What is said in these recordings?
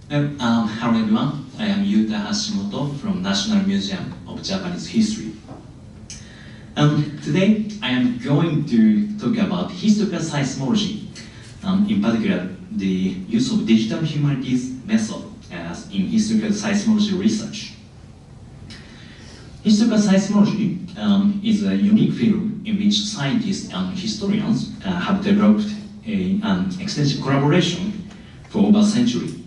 Hello everyone, I am Yūta Hashimoto from National Museum of Japanese History. Today I am going to talk about historical seismology, in particular the use of digital humanities method in historical seismology research. Historical seismology is a unique field in which scientists and historians have developed an extensive collaboration for over a century.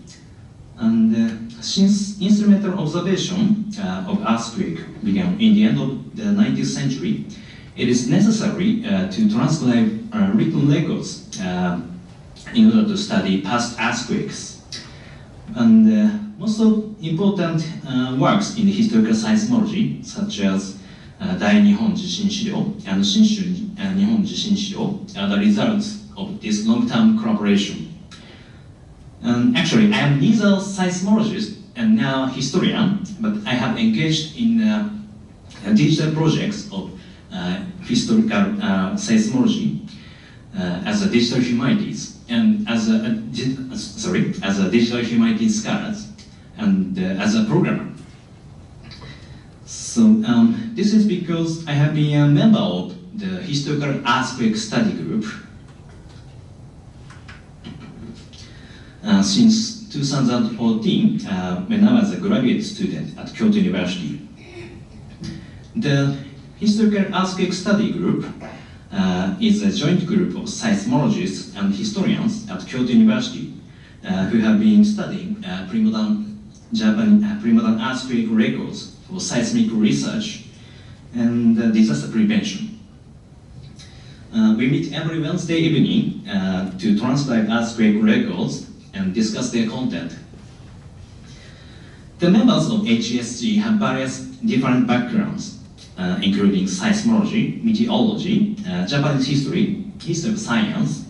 And since instrumental observation of earthquake began in the end of the 19th century, it is necessary to transcribe written records in order to study past earthquakes. And most of important works in historical seismology, such as 大日本地震資料 and 新州日本地震資料 are the results of this long-term collaboration. Actually, I am neither seismologist and now historian, but I have engaged in digital projects of historical seismology as a digital humanities and as a digital humanities scholar and as a programmer. So this is because I have been a member of the historical earthquake study group since 2014, when I was a graduate student at Kyoto University. The Historical Earthquake Study Group is a joint group of seismologists and historians at Kyoto University who have been studying pre-modern earthquake records for seismic research and disaster prevention. We meet every Wednesday evening to transcribe earthquake records and discuss their content. The members of HESG have various different backgrounds, including seismology, meteorology, Japanese history, history of science,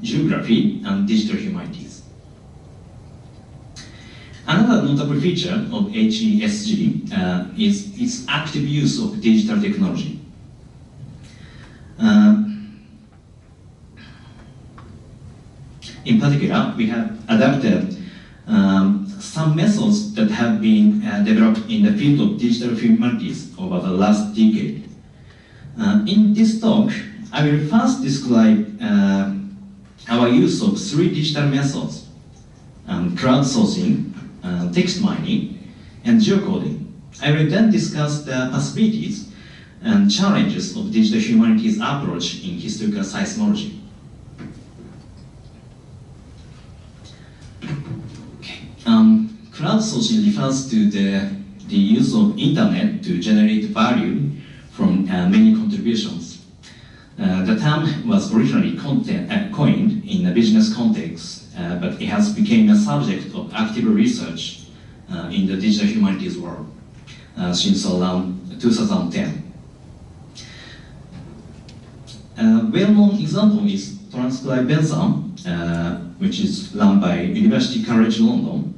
geography, and digital humanities. Another notable feature of HESG is its active use of digital technology. In particular, we have adapted some methods that have been developed in the field of digital humanities over the last decade. In this talk, I will first describe our use of three digital methods: crowdsourcing, text mining, and geocoding. I will then discuss the possibilities and challenges of digital humanities approach in historical seismology. Crowdsourcing refers to the use of internet to generate value from many contributions. The term was originally coined in a business context, but it has become a subject of active research in the digital humanities world since around 2010. A well-known example is Transcribe Bentham, which is run by University College London.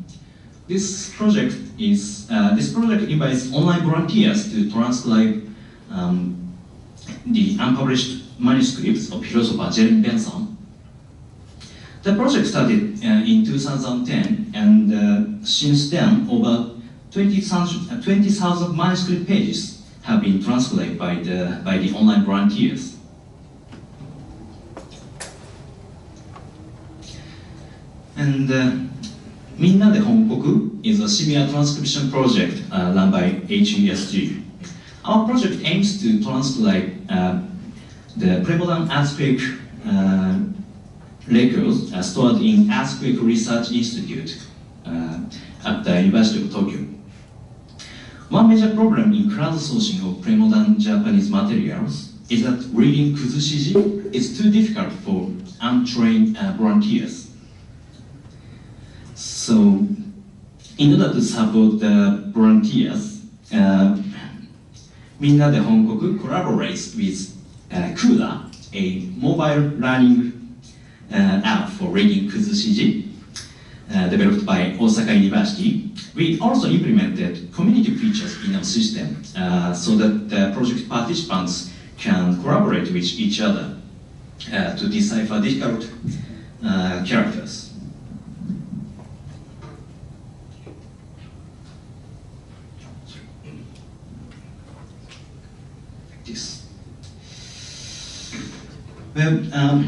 This project invites online volunteers to transcribe the unpublished manuscripts of philosopher Jeremy Bentham. The project started in 2010, and since then, over 20,000 manuscript pages have been transcribed by the online volunteers. And みんなで本国 is a similar transcription project run by HESG. Our project aims to transcribe the pre-modern earthquake records stored in Earthquake Research Institute at the University of Tokyo. One major problem in crowdsourcing of pre-modern Japanese materials is that reading kuzushiji is too difficult for untrained volunteers. So, in order to support the volunteers, Minna de Honkoku collaborates with Kuda, a mobile learning app for reading kuzushiji, developed by Osaka University. We also implemented community features in our system so that the project participants can collaborate with each other to decipher difficult characters.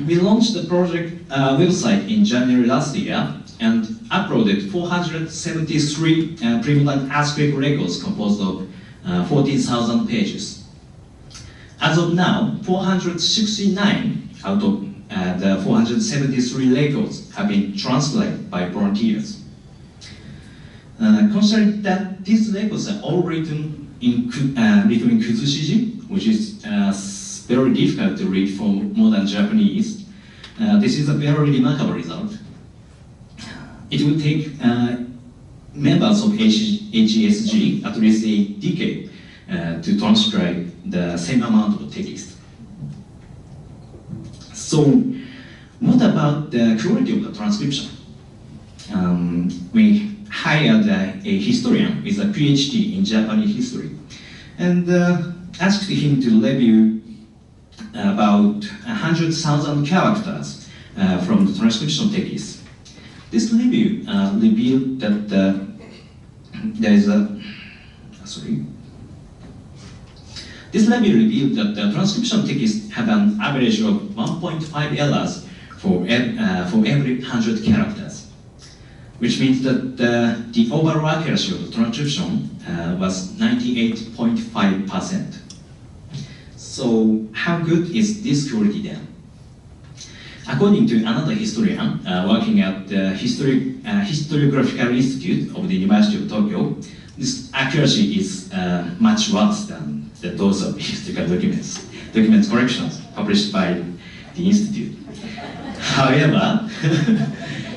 We launched the project website in January last year and uploaded 473 preliminary earthquake records composed of 14,000 pages. As of now, 469 out of the 473 records have been translated by volunteers. Considering that these records are all written in Kuzushiji, which is very difficult to read for modern Japanese, this is a very remarkable result. It will take members of HESG at least a decade to transcribe the same amount of text. So, what about the quality of the transcription? We hired a historian with a PhD in Japanese history and asked him to review about 100,000 characters from the transcription text. This review revealed that there is a This review revealed that the transcription text had an average of 1.5 errors for every 100 characters, which means that the overall accuracy of the transcription was 98.5%. So how good is this quality then? According to another historian working at the Historiographical Institute of the University of Tokyo, this accuracy is much worse than those of historical document corrections published by the Institute. However,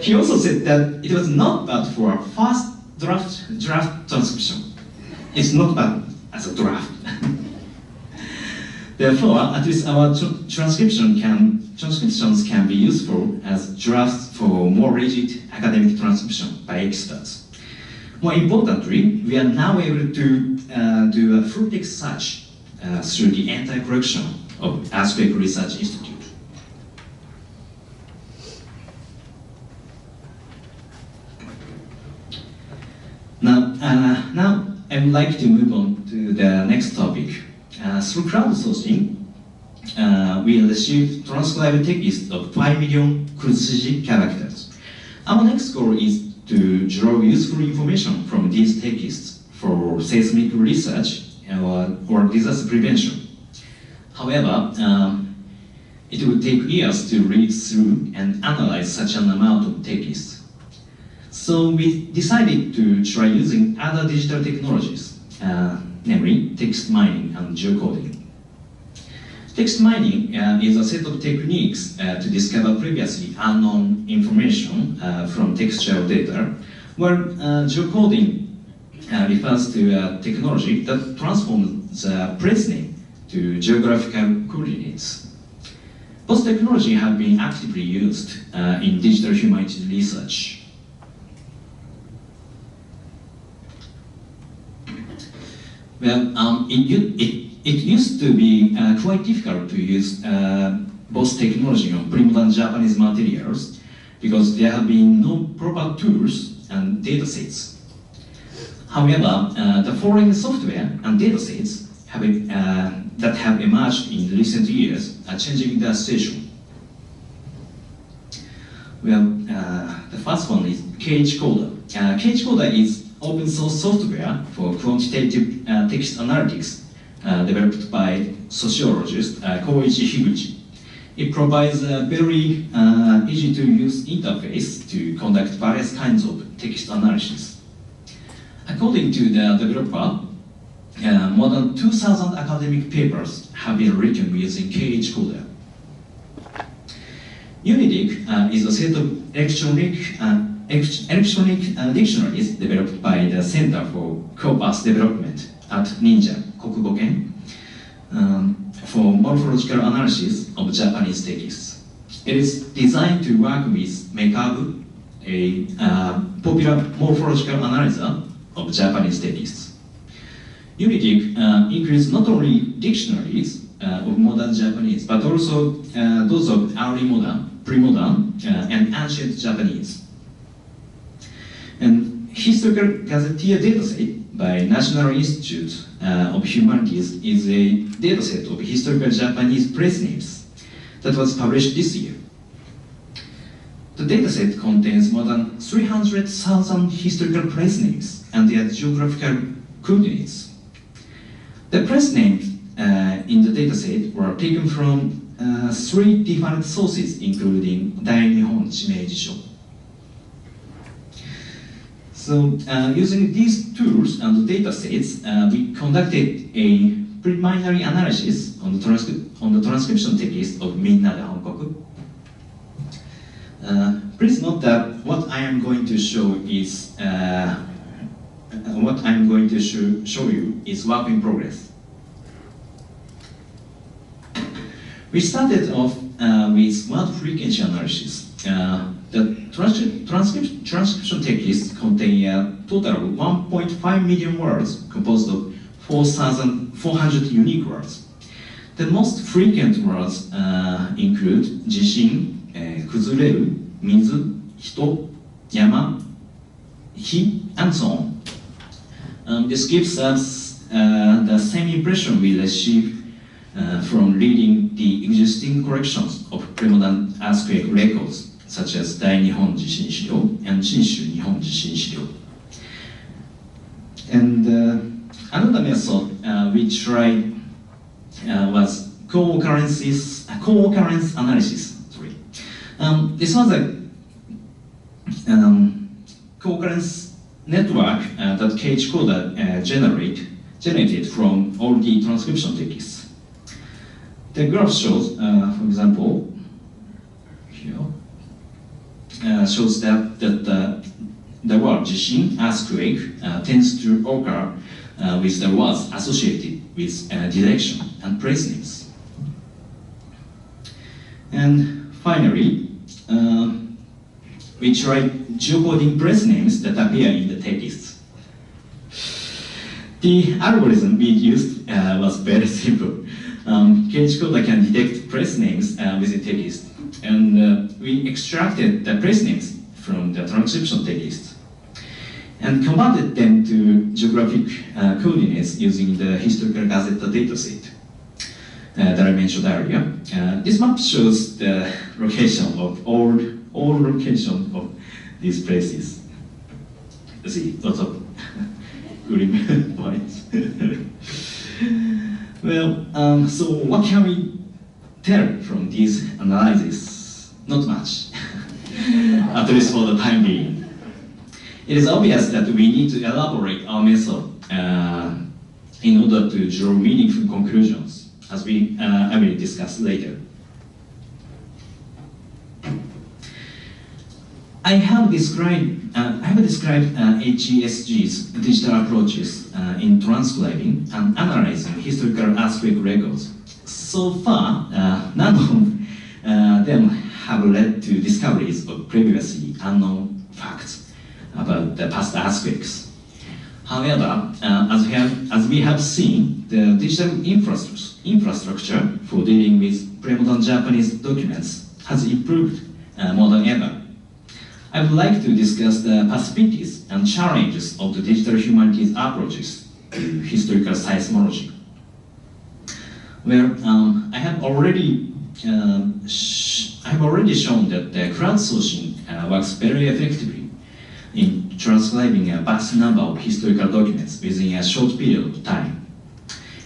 he also said that it was not bad for a first draft transcription. It's not bad as a draft. Therefore, at least our transcriptions can be useful as drafts for more rigid academic transcription by experts. More importantly, we are now able to do a full text search through the entire collection of Earthquake Research Institute. Now I would like to move on to the next topic. Through crowdsourcing, we received transcribed text of 5 million Kuzushiji characters. Our next goal is to draw useful information from these texts for seismic research or disaster prevention. However, it would take years to read through and analyze such an amount of text. So we decided to try using other digital technologies, namely text mining and geocoding. Text mining is a set of techniques to discover previously unknown information from textual data, while geocoding refers to a technology that transforms the place name to geographical coordinates. Both technologies have been actively used in digital humanities research. Well, it used to be quite difficult to use both technology on pre-modern Japanese materials because there have been no proper tools and datasets. However, the foreign software and datasets that have emerged in recent years are changing the situation. Well, the first one is KHCoder. KHCoder is open source software for quantitative text analytics developed by sociologist Koichi Higuchi. It provides a very easy to use interface to conduct various kinds of text analysis. According to the developer, more than 2,000 academic papers have been written using KHCoder. Unidic is a set of electronic dictionaries developed by the Center for Corpus Development at Ninja, Kokugoken, for morphological analysis of Japanese texts. It is designed to work with Mekabu, a popular morphological analyzer of Japanese texts. Unidic includes not only dictionaries of modern Japanese, but also those of early modern, pre-modern, and ancient Japanese. And Historical Gazetteer dataset by National Institute of Humanities is a dataset of historical Japanese place names that was published this year. The dataset contains more than 300,000 historical place names and their geographical coordinates. The place names in the dataset were taken from 3 different sources, including 大日本地名辞書. So, using these tools and datasets, we conducted a preliminary analysis on the transcription text of みんなで韓国. Please note that what I am going to show is show you is work in progress. We started off with word frequency analysis. The transcription text contains a total of 1.5 million words composed of 4,400 unique words. The most frequent words include 地震、崩れる、水、人、山、火, and so on. This gives us the same impression we receive from reading the existing collections of pre-modern earthquake records, such as 大日本地震資料 and 信州日本地震資料. And another method we tried was co-occurrence analysis. This was a co-occurrence network that Cage Coder generated from all the transcription texts. The graph shows, for example, here, shows that the word 地震, earthquake, tends to occur with the words associated with direction and place names. And finally, we tried geocoding place names that appear in the text. The algorithm we used was very simple. Cage Coder can detect place names within text, and we extracted the place names from the transcription text and converted them to geographic coordinates using the historical Gazeta dataset that I mentioned earlier. This map shows the location of all locations of these places. You see, lots of green points. Well, so what can we tell from this analysis? Not much, at least for the time being. It is obvious that we need to elaborate our method in order to draw meaningful conclusions, as I will discuss later. I have described HESG's digital approaches in transcribing and analyzing historical earthquake records. So far, none of them have led to discoveries of previously unknown facts about the past earthquakes. However, as we have seen, the digital infrastructure for dealing with pre-modern Japanese documents has improved more than ever. I would like to discuss the possibilities and challenges of the digital humanities approaches to historical seismology. Well, I have already shown that the crowdsourcing works very effectively in transcribing a vast number of historical documents within a short period of time.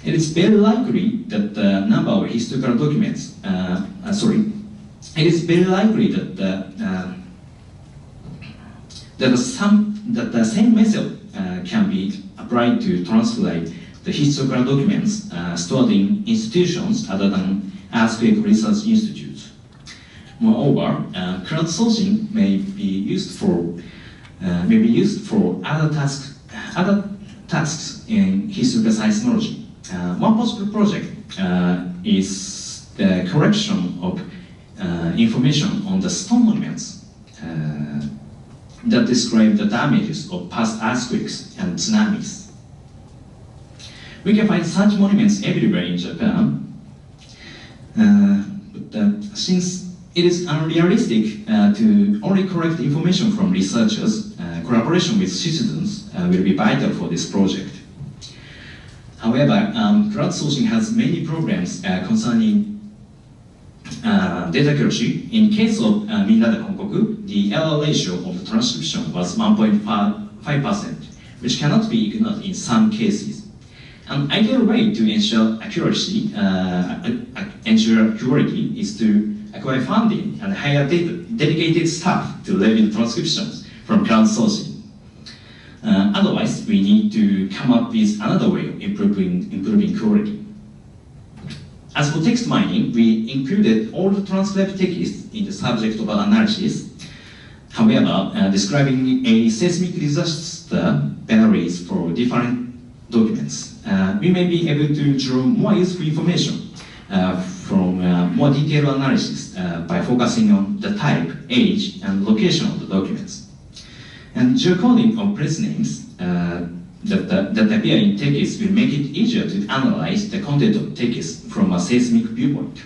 It is very likely that the number of historical documents, it is very likely that the same method can be applied to transcribe the historical documents stored in institutions other than earthquake research institutes. Moreover, crowdsourcing may be used for other tasks in historical seismology. One possible project is the collection of information on the stone monuments that describe the damages of past earthquakes and tsunamis. We can find such monuments everywhere in Japan, but since it is unrealistic to only collect information from researchers, collaboration with citizens will be vital for this project. However, crowdsourcing has many problems concerning data accuracy, in case of Minna de Hongkoku, the error ratio of the transcription was 1.5%, which cannot be ignored in some cases. An ideal way to ensure accuracy, ensure purity, is to acquire funding and hire dedicated staff to review transcriptions from crowdsourcing. Otherwise, we need to come up with another way of improving quality. As for text mining, we included all the transcribed text in the subject of our analysis. However, describing a seismic disaster varies for different documents. We may be able to draw more useful information from more detailed analysis by focusing on the type, age, and location of the documents. And geocoding of place names that appear in text will make it easier to analyze the content of text from a seismic viewpoint.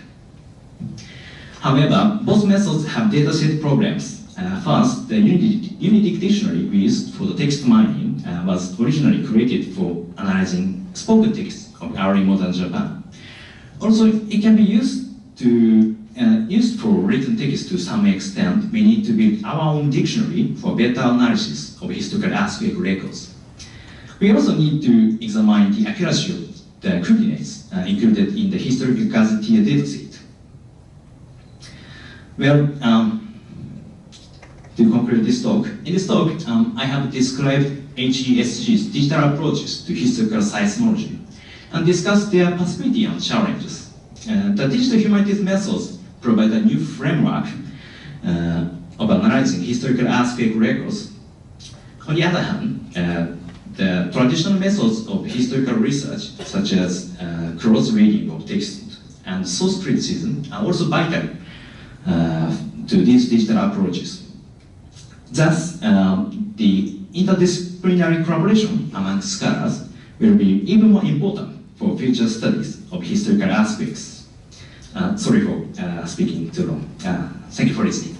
However, both methods have dataset problems. First, the unique dictionary we used for the text mining was originally created for analyzing spoken text of early modern Japan. Also, it can be used for written text to some extent. We need to build our own dictionary for better analysis of historical earthquake records. We also need to examine the accuracy of the coordinates included in the historical gazetteer dataset. Well, to conclude this talk, in this talk, I have described HESG's digital approaches to historical seismology and discussed their possibility and challenges. The digital humanities methods provide a new framework of analyzing historical earthquake records. On the other hand, the traditional methods of historical research, such as cross-reading of text and source criticism, are also vital to these digital approaches. Thus, the interdisciplinary collaboration among scholars will be even more important for future studies of historical earthquakes. Sorry for speaking too long. Thank you for listening.